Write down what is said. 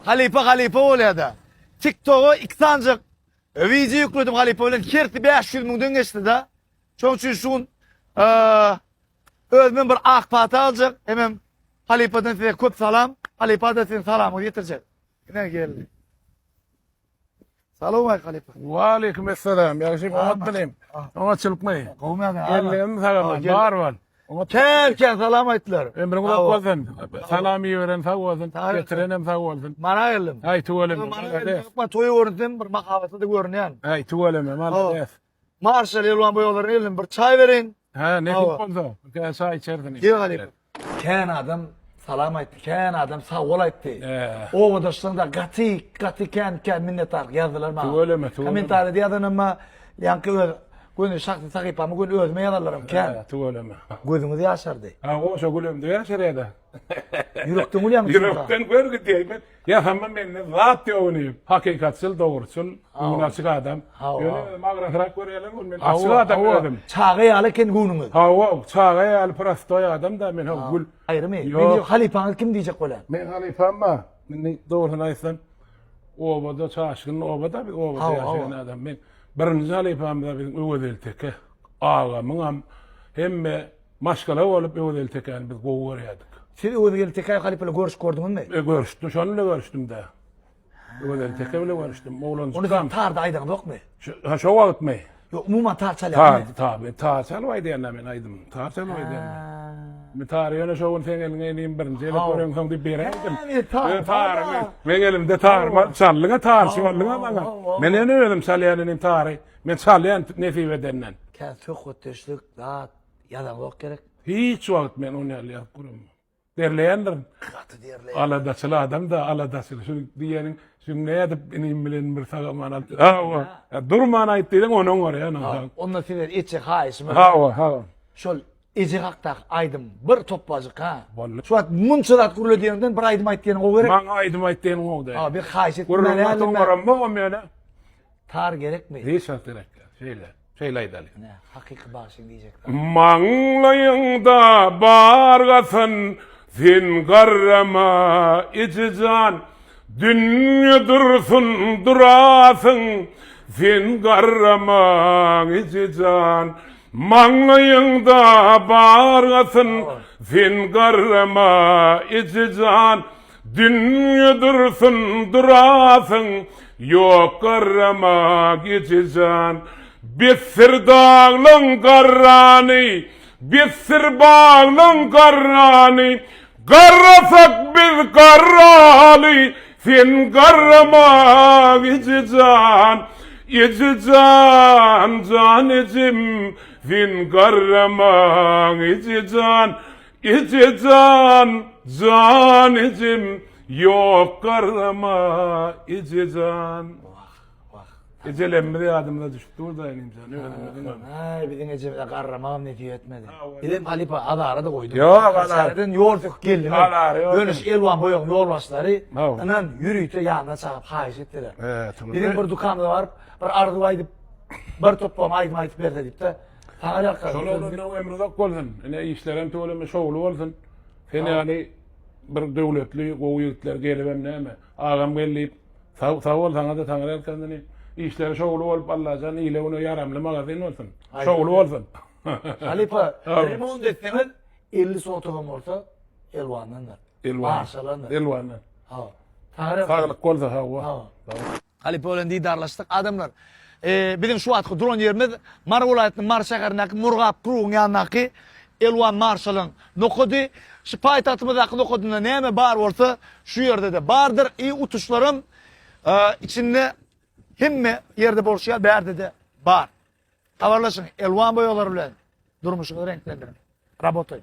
Halipa bolýardy. TikTok'a 2 sancık video yükledim Halipa bilen. Kerti 500 000'den geçti da. Çoň üçin şun özüme bir ak pata aljak. Hemen Halipa'dan size köp salam. Halipa da sizin salamı getirjek. Ne geldi? Salam aleykum Halipa. Wa aleykümselam. Ýagşy bolmadym. Oňa çylpmy. Ellerim salam. Bar var. Ken salam aýtdylar. Emre gulak bolsun. Salamy beren sag bolsun. Getirenem sag bolsun. Mana geldim. Ay tuwalem. Ma toýu görünsem bir makabaty görünýän. Ay tuwalem. Mal. Marşal Elwan boýalar elim bir çay verin. Ha ne bolsa. Ka çay içerdin. Ýa Halipa. Ken adam salam aýtdy. Ken adam sag bol aýtdy. O wadaşlarynda gaty ken minnettar ýazdylar ma. Tuwalem. Komentar edýärler ama ýanky Gün şahsy sahypamy gün özüme ýazarlarym ken. Tuwalem. Gözüňizi ýaşardy. Ha o şo gülüm diýär şerede. Yürekden gülýän. Yürekden görgü diýmen. Ya hamma menne zat ýogyny. Hakykatçyl, dogruçyl, unaçyk adam. Ýöne magratyrak görýärler, men açyk adam gördüm. Çagy ýaly ken günüňiz. Ha o çagy ýaly prostoy adam da men ha gül. Aýrymy. Men Halipany kim diýjek bolar? Men Halipamma. Men dogrusyny aýtsam, obada çaşygyň obada bir obada ýaşaýan adam. Men birinji Halipamda bizim öwelteke. Agamyň hemme maşgala bolup öweltekeni biz gowy görýärdik. Siz öwelteke Halipala görüş gördüňizmi? Görüşdüm, şonunla görüşdüm da. Öwelteke bile görüşdüm. Oğlan Onu sen tarda aýdyň dokmy? Ha şo wagtmy? Ýok, umuman tar çalýar. Tabi, tar çalwaýdy ýa men aýdym. Tar çalwaýdy. Men tar ýöne şowun sen elňe birinji ele görüň soň diýip beredim. Tar. Men elimde tar, çallyga tar, şolyga maňa. Men ene öldüm çalýanyň tary. Men çalýan nefibe denen. Ken çok öteşlik zat ýadan bok gerek. Hiç wagt men onu ýalyp gurum. Derleýändir. Gaty derleýär. Aladaçyl adam da aladaçyl. Şu diýenin şu näde benim bilen bir sagamana. Ha, durman aýtdyň onuň görýän. Onda siler içe haýysmy? Ha. Şol içe hakda aýdym bir topbazyk ha. Şu wagt munçyrat gurulýandan bir aýdym aýtdyň o gerek. Maň aýdym aýtdyň o da. Ha bir haýyş etmeli. Gurulýan Tar gerekmi? Hiç gerek. Şeýle aýdaly. Ne, hakyky başyň diýjek. Maňlaýyňda bargasyn sen garrama içijan dünýe dursun durasın sen garrama içijan maňlaýyňda bargasyn sen garrama içijan dünýe dursun durasın ýok garrama içijan Bissir dağlın garrani, bissir bağlın garrani, garrasak biz garrali, sen garrama içican, can içim, sen garrama içican, can içim, yok garrama içican. Ecelemde adımda düştü orada elim canı. Ay bizim ecemde garramam ne diye etmedi. Dedim Halipa adara da koydum. Yok adara. Sen yorduk geldi. Dönüş Elwan boyun yol başları. Anan Anan yürüyüp yanına çağıp haýyş etdiler. Bizim bir dukanda var. Bir ardyp aýdyp bir toplam aýdym aýdyp berdi diýip de. Taňa ýakka. Şonu emruzak bolsun. Ene işlerim töwleme şowlu bolsun. Seni ýaly bir döwletli goýytlar gelibem näme? Agam gelip sağ ol saňa da taňra ýatkanyny. İşleri şowlu bolup Allah'tan ýyle onu yaramly magazin bolsun. Şowlu bolsun. Halipa, remont etdiňiz 50 sotugam bolsa Elwandanlar. Elwandan. Ha. Sağlyk bolsa ha. Halipa bilen diýdarlaşdyk adamlar. Bizim şu wagtky duran ýerimiz Mar welaýatynyň Mar şäherindäki Murgap Krugyň ýanynaky Elwan marşalyň nokudy. Şu paýtagtymyzdaky nokudynda näme bar bolsa şu ýerde de bardyr. Utuşlarym içinde hemme yerde bolşýar, berde de bar. Habarlaşyň Elwan boýalar bilen durmuşyňyzy renklendirin. Rabotoy.